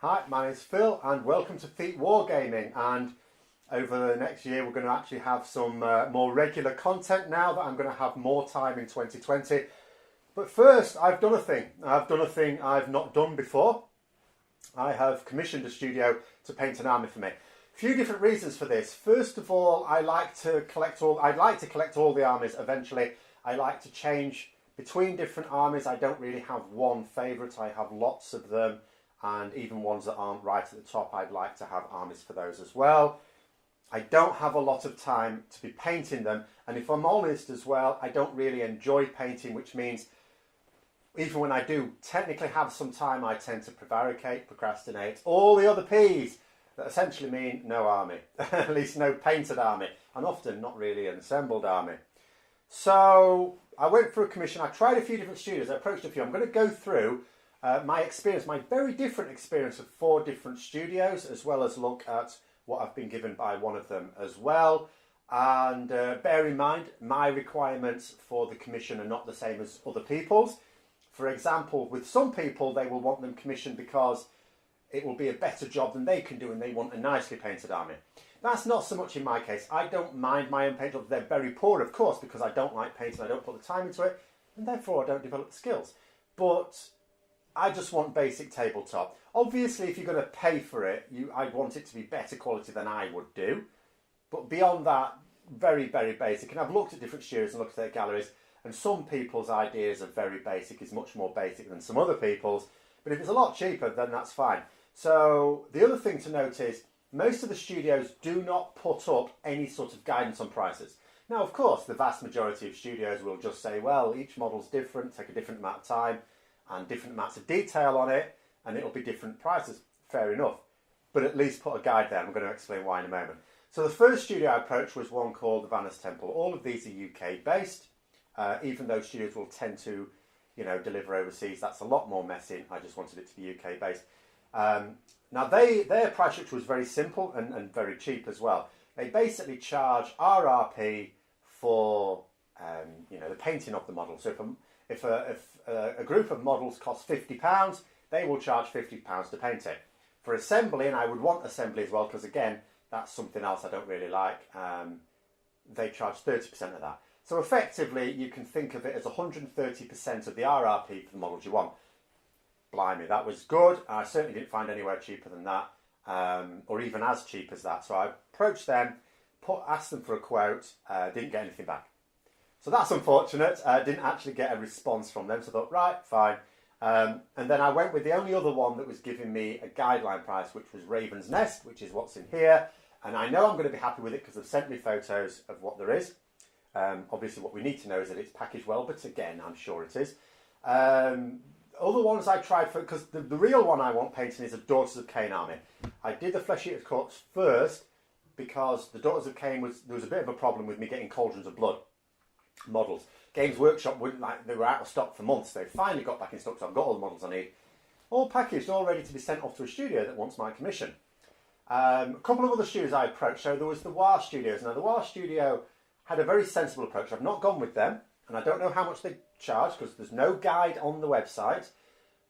Hi, my name is Phil and welcome to Thete Wargaming, and over the next year we're going to actually have some more regular content now that I'm going to have more time in 2020. But first, I've done a thing. I've not done before. I have commissioned a studio to paint an army for me. A few different reasons for this. First of all, I'd like to collect all the armies eventually. I like to change between different armies. I don't really have one favourite. I have lots of them, and even ones that aren't right at the top, I'd like to have armies for those as well. I don't have a lot of time to be painting them, and if I'm honest as well, I don't really enjoy painting, which means even when I do technically have some time, I tend to prevaricate, procrastinate, all the other P's that essentially mean no army, at least no painted army, and often not really an assembled army. So I went for a commission. I tried a few different studios. I approached a few. I'm going to go through my experience, my very different experience of 4 different studios, as well as look at what I've been given by one of them as well. And bear in mind, my requirements for the commission are not the same as other people's. For example, with some people, they will want them commissioned because it will be a better job than they can do and they want a nicely painted army. That's not so much in my case. I don't mind my own paint jobs. They're very poor, of course, because I don't like painting, I don't put the time into it, and therefore I don't develop the skills. But I just want basic tabletop. Obviously, if you're going to pay for it, I'd want it to be better quality than I would do. But beyond that, very, very basic. And I've looked at different studios and looked at their galleries, and some people's ideas are very basic, is much more basic than some other people's. But if it's a lot cheaper, then that's fine. So the other thing to note is most of the studios do not put up any sort of guidance on prices. Now, of course, the vast majority of studios will just say, well, each model's different, take a different amount of time and different amounts of detail on it, and it'll be different prices. Fair enough. But at least put a guide there. I'm going to explain why in a moment. So the first studio I approached was one called the Vannis Temple. All of these are UK based. Even though studios will tend to, deliver overseas, that's a lot more messy. I just wanted it to be UK based. Now their price structure was very simple and very cheap as well. They basically charge RRP for the painting of the model. So if a group of models costs £50, they will charge £50 to paint it. For assembly, and I would want assembly as well, because again, that's something else I don't really like, they charge 30% of that. So effectively, you can think of it as 130% of the RRP for the models you want. Blimey, that was good. I certainly didn't find anywhere cheaper than that, or even as cheap as that. So I approached them, asked them for a quote, didn't get anything back. So that's unfortunate. I didn't actually get a response from them, so I thought, right, fine. And then I went with the only other one that was giving me a guideline price, which was Raven's Nest, which is what's in here. And I know I'm going to be happy with it because they've sent me photos of what there is. Obviously, what we need to know is that it's packaged well, but again, I'm sure it is. Other ones I tried for, because the real one I want painting is a Daughters of Cain army. I did the Flesh Eater's Corpse first because the Daughters of Cain there was a bit of a problem with me getting Cauldrons of Blood models. Games Workshop they were out of stock for months. They finally got back in stock, so I've got all the models I need, all packaged, all ready to be sent off to a studio that wants my commission. A couple of other studios I approached. So there was the War Studios. Now the War Studio had a very sensible approach. I've not gone with them, and I don't know how much they charge because there's no guide on the website.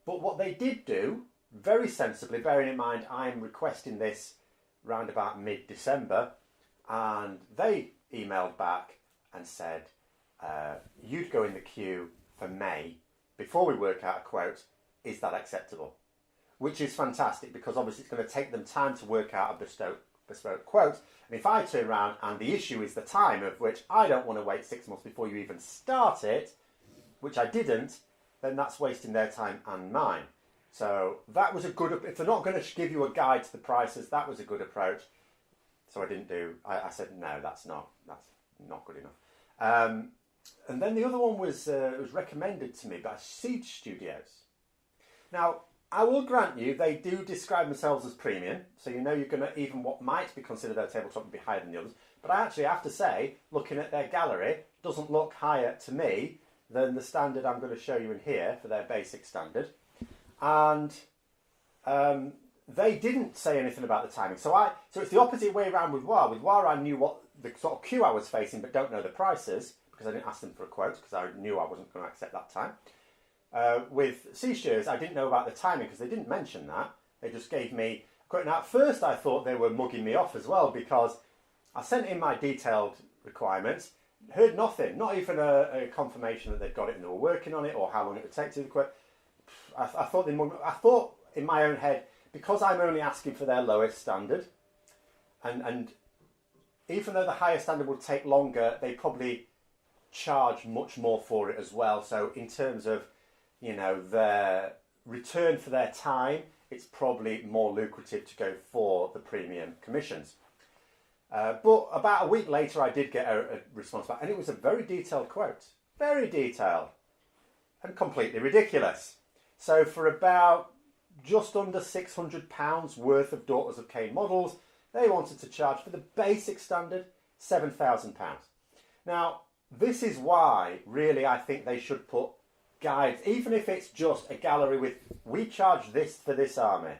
But what they did do, very sensibly, bearing in mind I'm requesting this round about mid-December, and they emailed back and said, you'd go in the queue for May before we work out a quote. Is that acceptable? Which is fantastic, because obviously it's going to take them time to work out a bespoke quote. And if I turn around and the issue is the time, of which I don't want to wait 6 months before you even start it, which I didn't, then that's wasting their time and mine. So that was a good, if they're not going to give you a guide to the prices, that was a good approach. So I didn't do, I said, no, that's not good enough. And then the other one was recommended to me by Siege Studios. Now, I will grant you, they do describe themselves as premium, so you're going to, even what might be considered their tabletop would be higher than the others. But I actually have to say, looking at their gallery, doesn't look higher to me than the standard I'm going to show you in here for their basic standard. And they didn't say anything about the timing. So it's the opposite way around with War. With War, I knew what the sort of queue I was facing, but don't know the prices, because I didn't ask them for a quote, because I knew I wasn't going to accept that time. With Seashires, I didn't know about the timing because they didn't mention that. They just gave me a quote. Now, at first I thought they were mugging me off as well, because I sent in my detailed requirements, heard nothing, not even a confirmation that they'd got it and they were working on it, or how long it would take to quote. I thought I thought in my own head, because I'm only asking for their lowest standard, and even though the higher standard would take longer, they probably charge much more for it as well. So in terms of, you know, their return for their time, it's probably more lucrative to go for the premium commissions. But about a week later, I did get a response back, and it was a very detailed quote. Very detailed. And completely ridiculous. So for about just under £600 worth of Daughters of Cain models, they wanted to charge for the basic standard £7,000. Now, this is why, really, I think they should put guides, even if it's just a gallery with, we charge this for this army.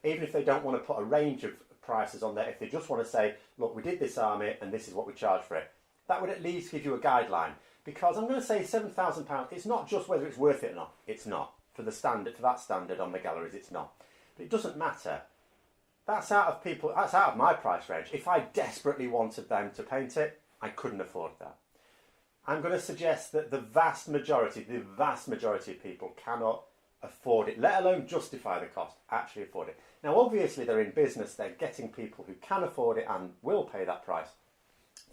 Even if they don't want to put a range of prices on there, if they just want to say, look, we did this army and this is what we charge for it. That would at least give you a guideline. Because I'm going to say £7,000, it's not just whether it's worth it or not. It's not. For the standard, for that standard on the galleries, it's not. But it doesn't matter. That's out of my price range. If I desperately wanted them to paint it, I couldn't afford that. I'm going to suggest that the vast majority of people cannot afford it, let alone justify the cost, actually afford it. Now, obviously, they're in business. They're getting people who can afford it and will pay that price.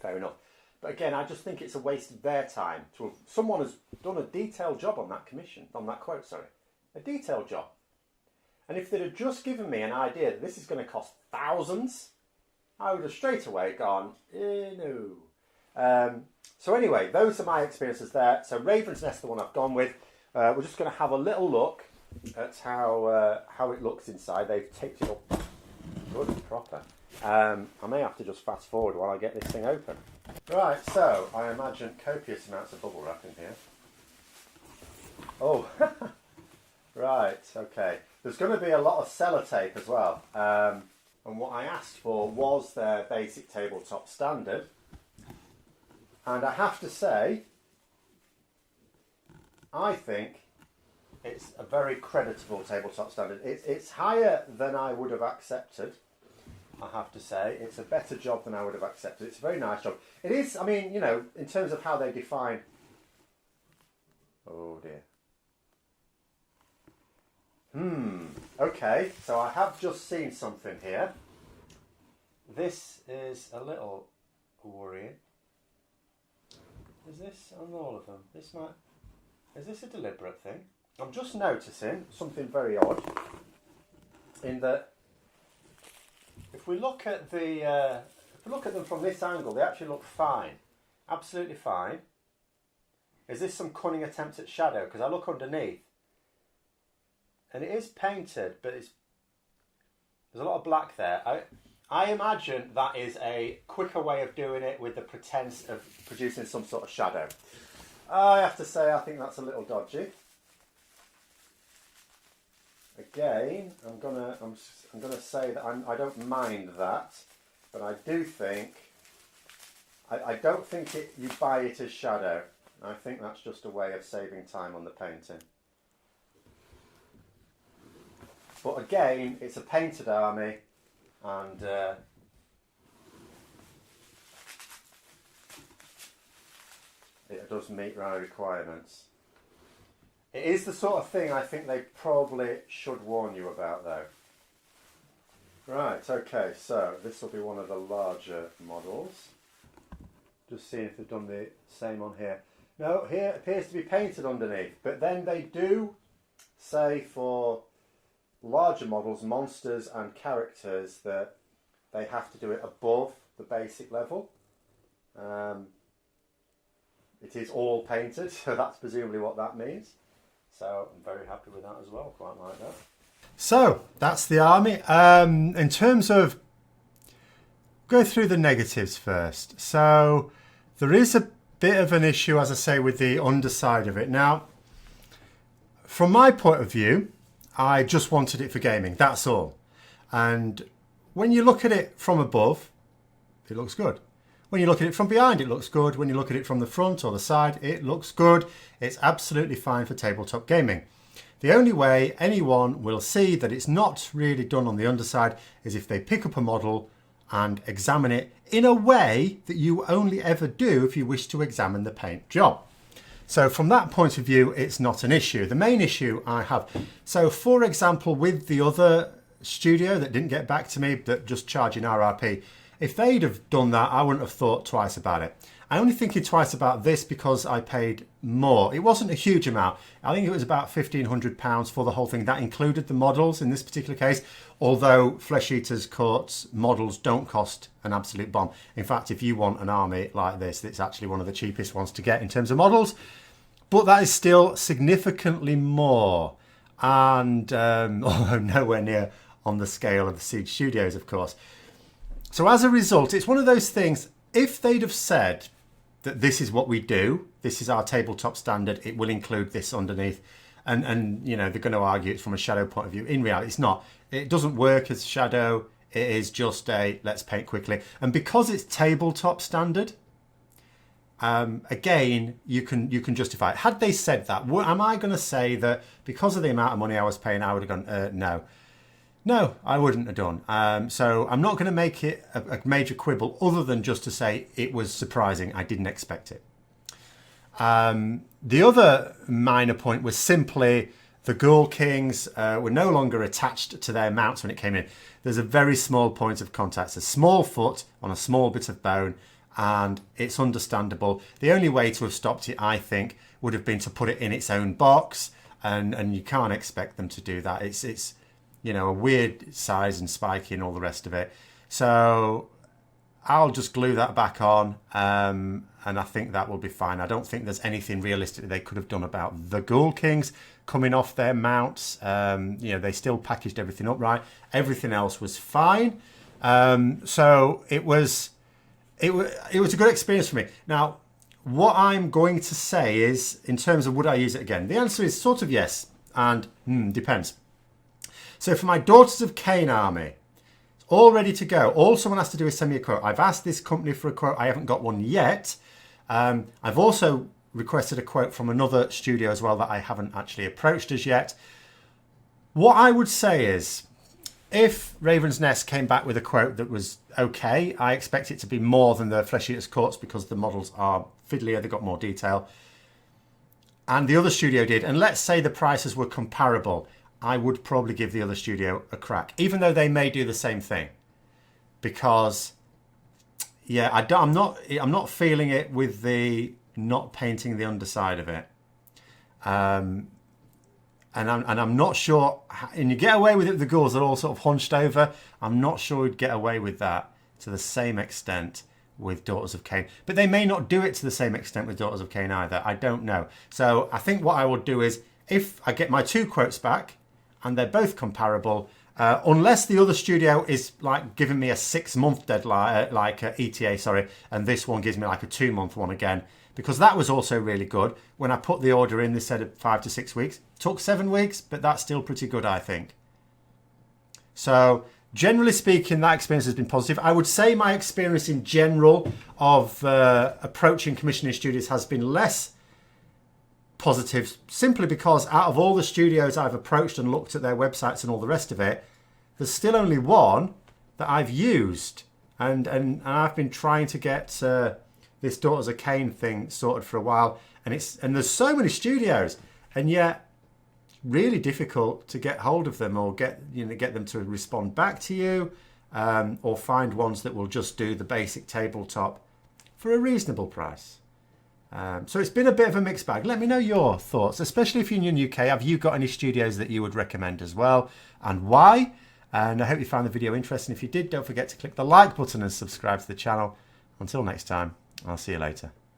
Fair enough. But again, I just think it's a waste of their time. Someone has done a detailed job on that commission, on that quote, sorry. A detailed job. And if they'd have just given me an idea that this is going to cost thousands, I would have straight away gone, no. So anyway, those are my experiences there. So Raven's Nest, the one I've gone with. We're just going to have a little look at how it looks inside. They've taped it up good and proper. I may have to just fast forward while I get this thing open. Right, so I imagine copious amounts of bubble wrap in here. Oh, right, okay. There's going to be a lot of sellotape as well. And what I asked for was their basic tabletop standard. And I have to say, I think it's a very creditable tabletop standard. It's higher than I would have accepted, I have to say. It's a better job than I would have accepted. It's a very nice job. It is, I mean, you know, in terms of how they define... Oh dear. Okay, so I have just seen something here. This is a little worrying. Is this on all of them? Is this a deliberate thing? I'm just noticing something very odd in that if we look at them from this angle, they actually look fine, absolutely fine. Is this some cunning attempt at shadow? Because I look underneath, and it is painted, but there's a lot of black there. I imagine that is a quicker way of doing it with the pretense of producing some sort of shadow. I have to say, I think that's a little dodgy. Again, I'm gonna say that I don't mind that, but I do think I don't think you buy it as shadow. I think that's just a way of saving time on the painting. But again, it's a painted army, and it does meet my requirements. It is the sort of thing I think they probably should warn you about, though. Right, okay, so this will be one of the larger models. Just seeing if they've done the same on here. No, here it appears to be painted underneath, but then they do say for larger models, monsters and characters, that they have to do it above the basic level. It is all painted, so that's presumably what that means. So I'm very happy with that as well, quite like that. So that's the army. In terms of, go through the negatives first. So there is a bit of an issue, as I say, with the underside of it. Now, from my point of view, I just wanted it for gaming, that's all. And when you look at it from above, it looks good. When you look at it from behind, it looks good. When you look at it from the front or the side, it looks good. It's absolutely fine for tabletop gaming. The only way anyone will see that it's not really done on the underside is if they pick up a model and examine it in a way that you only ever do if you wish to examine the paint job. So from that point of view, it's not an issue. The main issue I have, so for example, with the other studio that didn't get back to me, that just charging RRP, if they'd have done that, I wouldn't have thought twice about it. I'm only thinking twice about this because I paid more. It wasn't a huge amount. I think it was about £1,500 for the whole thing. That included the models in this particular case, although Flesh Eaters Court's models don't cost an absolute bomb. In fact, if you want an army like this, it's actually one of the cheapest ones to get in terms of models. But that is still significantly more, and although nowhere near on the scale of the Siege Studios, of course. So as a result, it's one of those things, if they'd have said that this is what we do, this is our tabletop standard, it will include this underneath, and you know, they're going to argue it's from a shadow point of view. In reality, it's not. It doesn't work as shadow. It is just a let's paint quickly. And because it's tabletop standard, again, you can justify it. Had they said that, am I going to say that because of the amount of money I was paying, I would have gone, no. No, I wouldn't have done. So I'm not going to make it a major quibble other than just to say it was surprising. I didn't expect it. The other minor point was simply the Ghoul Kings were no longer attached to their mounts when it came in. There's a very small point of contact. It's a small foot on a small bit of bone, and it's understandable. The only way to have stopped it, I think, would have been to put it in its own box, and you can't expect them to do that. It's you know, a weird size and spiky and all the rest of it. So I'll just glue that back on, and I think that will be fine. I don't think there's anything realistic they could have done about the Ghoul Kings coming off their mounts. You know, they still packaged everything up right. Everything else was fine. So it was a good experience for me. Now, what I'm going to say is, in terms of would I use it again? The answer is sort of yes, and depends. So for my Daughters of Cain army, it's all ready to go. All someone has to do is send me a quote. I've asked this company for a quote. I haven't got one yet. I've also requested a quote from another studio as well that I haven't actually approached as yet. What I would say is, if Raven's Nest came back with a quote that was okay, I expect it to be more than the Flesh Eaters Courts because the models are fiddlier, they've got more detail. And the other studio did. And let's say the prices were comparable. I would probably give the other studio a crack, even though they may do the same thing, because yeah, I'm not feeling it with the not painting the underside of it, and I'm not sure. And you get away with it. The ghouls are all sort of hunched over. I'm not sure you'd get away with that to the same extent with Daughters of Cain, but they may not do it to the same extent with Daughters of Cain either. I don't know. So I think what I will do is, if I get my two quotes back and they're both comparable, unless the other studio is like giving me a 6-month deadline, like ETA, sorry, and this one gives me like a 2-month one again, because that was also really good. When I put the order in, they said 5 to 6 weeks. Took 7 weeks, but that's still pretty good, I think. So generally speaking, that experience has been positive. I would say my experience in general of approaching commissioning studios has been less positive, simply because out of all the studios I've approached and looked at their websites and all the rest of it, there's still only one that I've used, and I've been trying to get this Daughters of Cain thing sorted for a while, and there's so many studios, and yet really difficult to get hold of them or get them to respond back to you, or find ones that will just do the basic tabletop for a reasonable price. So it's been a bit of a mixed bag. Let me know your thoughts, especially if you're in the UK. Have you got any studios that you would recommend as well, and why? And I hope you found the video interesting. If you did, don't forget to click the like button and subscribe to the channel. Until next time, I'll see you later.